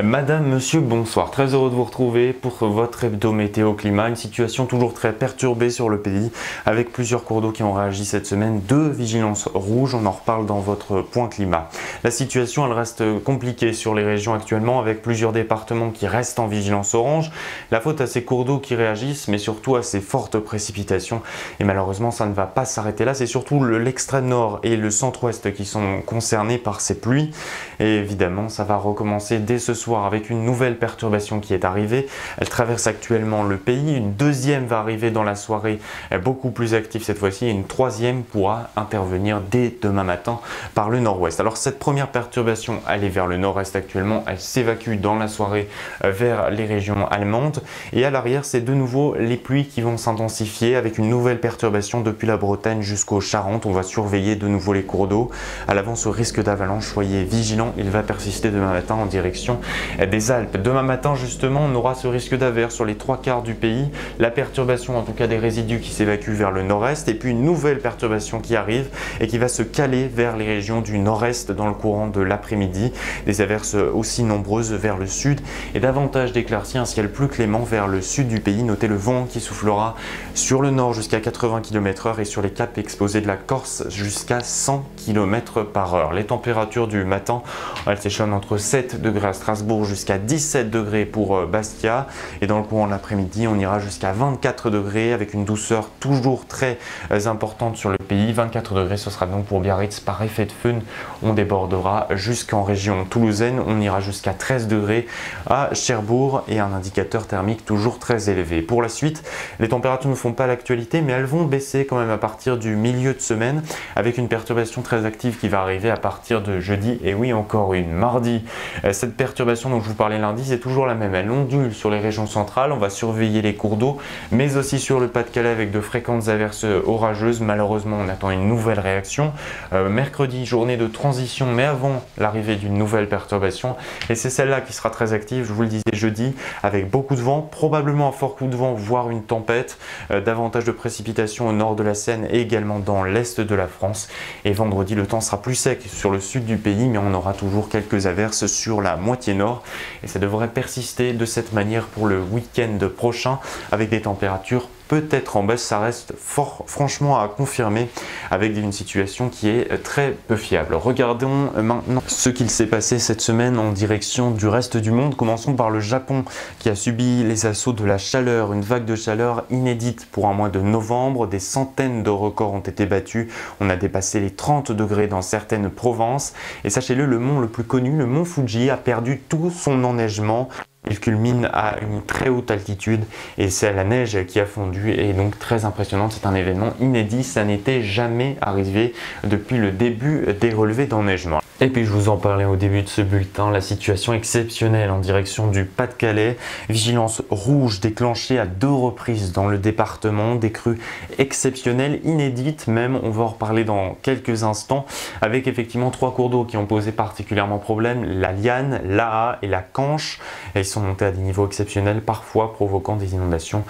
Madame, monsieur, bonsoir. Très heureux de vous retrouver pour votre hebdo météo climat. Une situation toujours très perturbée sur le pays avec plusieurs cours d'eau qui ont réagi cette semaine. 2 vigilances rouges, on en reparle dans votre point climat. La situation, elle reste compliquée sur les régions actuellement avec plusieurs départements qui restent en vigilance orange. La faute à ces cours d'eau qui réagissent, mais surtout à ces fortes précipitations. Et malheureusement, ça ne va pas s'arrêter là. C'est surtout l'extrême nord et le centre-ouest qui sont concernés par ces pluies. Et évidemment, ça va recommencer dès ce soir avec une nouvelle perturbation qui est arrivée. Elle traverse actuellement le pays. Une deuxième va arriver dans la soirée, beaucoup plus active cette fois-ci. Et une troisième pourra intervenir dès demain matin par le nord-ouest. Alors cette première perturbation, elle est vers le nord-est actuellement. Elle s'évacue dans la soirée vers les régions allemandes. Et à l'arrière, c'est de nouveau les pluies qui vont s'intensifier avec une nouvelle perturbation depuis la Bretagne jusqu'aux Charentes. On va surveiller de nouveau les cours d'eau. À l'avance, au risque d'avalanche, soyez vigilants. Il va persister demain matin en direction des Alpes. Demain matin, justement, on aura ce risque d'averse sur les 3/4 du pays. La perturbation, en tout cas des résidus qui s'évacuent vers le nord-est. Et puis une nouvelle perturbation qui arrive et qui va se caler vers les régions du nord-est dans le courant de l'après-midi. Des averses aussi nombreuses vers le sud et davantage d'éclaircies, un ciel plus clément vers le sud du pays. Notez le vent qui soufflera sur le nord jusqu'à 80 km/h et sur les caps exposés de la Corse jusqu'à 100 km/h. Les températures du matin, elles s'échelonnent entre 7 degrés à Strasbourg jusqu'à 17 degrés pour Bastia. Et dans le courant de l'après-midi, on ira jusqu'à 24 degrés avec une douceur toujours très importante sur le pays. 24 degrés, ce sera donc pour Biarritz. Par effet de fun, on débordera jusqu'en région toulousaine. On ira jusqu'à 13 degrés à Cherbourg et un indicateur thermique toujours très élevé. Pour la suite, les températures ne font pas l'actualité, mais elles vont baisser quand même à partir du milieu de semaine avec une perturbation très active qui va arriver à partir de jeudi. Et oui, encore une. Mardi, cette perturbation dont je vous parlais lundi, c'est toujours la même. Elle ondule sur les régions centrales. On va surveiller les cours d'eau, mais aussi sur le Pas-de-Calais avec de fréquentes averses orageuses. Malheureusement, on attend une nouvelle réaction. Mercredi, journée de transition, mais avant l'arrivée d'une nouvelle perturbation. Et c'est celle-là qui sera très active, je vous le disais jeudi, avec beaucoup de vent, probablement un fort coup de vent, voire une tempête. Davantage de précipitations au nord de la Seine et également dans l'est de la France. Et vendredi, le temps sera plus sec sur le sud du pays, mais on aura toujours quelques averses sur la moitié nord. Et ça devrait persister de cette manière pour le week-end prochain avec des températures peut-être en baisse. Ça reste franchement à confirmer avec une situation qui est très peu fiable. Regardons maintenant ce qu'il s'est passé cette semaine en direction du reste du monde. Commençons par le Japon qui a subi les assauts de la chaleur, une vague de chaleur inédite pour un mois de novembre. Des centaines de records ont été battus. On a dépassé les 30 degrés dans certaines provinces. Et sachez-le, le mont le plus connu, le mont Fuji, a perdu tout son enneigement. Il culmine à une très haute altitude et c'est la neige qui a fondu et donc très impressionnante. C'est un événement inédit, ça n'était jamais arrivé depuis le début des relevés d'enneigement. Et puis je vous en parlais au début de ce bulletin, la situation exceptionnelle en direction du Pas-de-Calais. Vigilance rouge déclenchée à 2 reprises dans le département, des crues exceptionnelles, inédites même, on va en reparler dans quelques instants, avec effectivement 3 cours d'eau qui ont posé particulièrement problème, la Liane, l'Aa et la Canche. Ils sont montés à des niveaux exceptionnels, parfois provoquant des inondations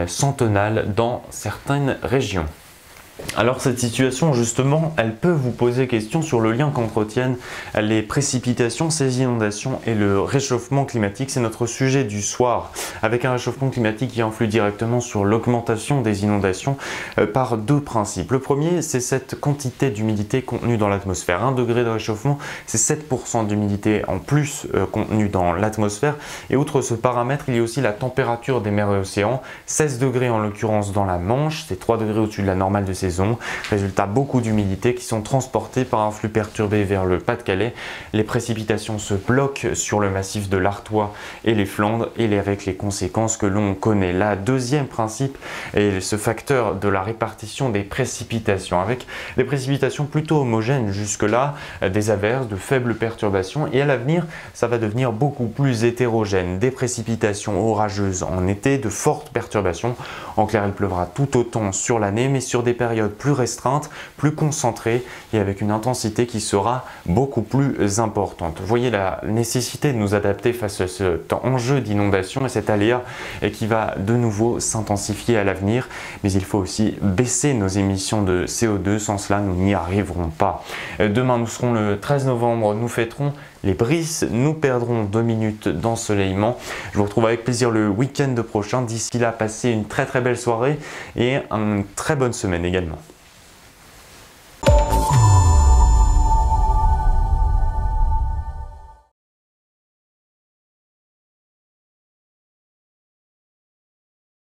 centenales dans certaines régions. Alors cette situation justement, elle peut vous poser question sur le lien qu'entretiennent les précipitations, ces inondations et le réchauffement climatique. C'est notre sujet du soir, avec un réchauffement climatique qui influe directement sur l'augmentation des inondations par 2 principes. Le premier, c'est cette quantité d'humidité contenue dans l'atmosphère. 1 degré de réchauffement, c'est 7% d'humidité en plus contenue dans l'atmosphère. Et outre ce paramètre, il y a aussi la température des mers et océans. 16 degrés en l'occurrence dans la Manche, c'est 3 degrés au-dessus de la normale de saison. Résultat, beaucoup d'humidité qui sont transportées par un flux perturbé vers le Pas-de-Calais. Les précipitations se bloquent sur le massif de l'Artois et les Flandres et avec les conséquences que l'on connaît. Là, deuxième principe est ce facteur de la répartition des précipitations avec des précipitations plutôt homogènes jusque-là, des averses, de faibles perturbations et à l'avenir, ça va devenir beaucoup plus hétérogène. Des précipitations orageuses en été, de fortes perturbations. En clair, il pleuvra tout autant sur l'année, mais sur des périodes plus restreinte, plus concentrée et avec une intensité qui sera beaucoup plus importante. Vous voyez la nécessité de nous adapter face à cet enjeu d'inondation et cet aléa qui va de nouveau s'intensifier à l'avenir, mais il faut aussi baisser nos émissions de CO2, sans cela nous n'y arriverons pas. Demain nous serons le 13 novembre, nous fêterons les brises. Nous perdrons 2 minutes d'ensoleillement. Je vous retrouve avec plaisir le week-end prochain. D'ici là, passez une très belle soirée et une très bonne semaine également.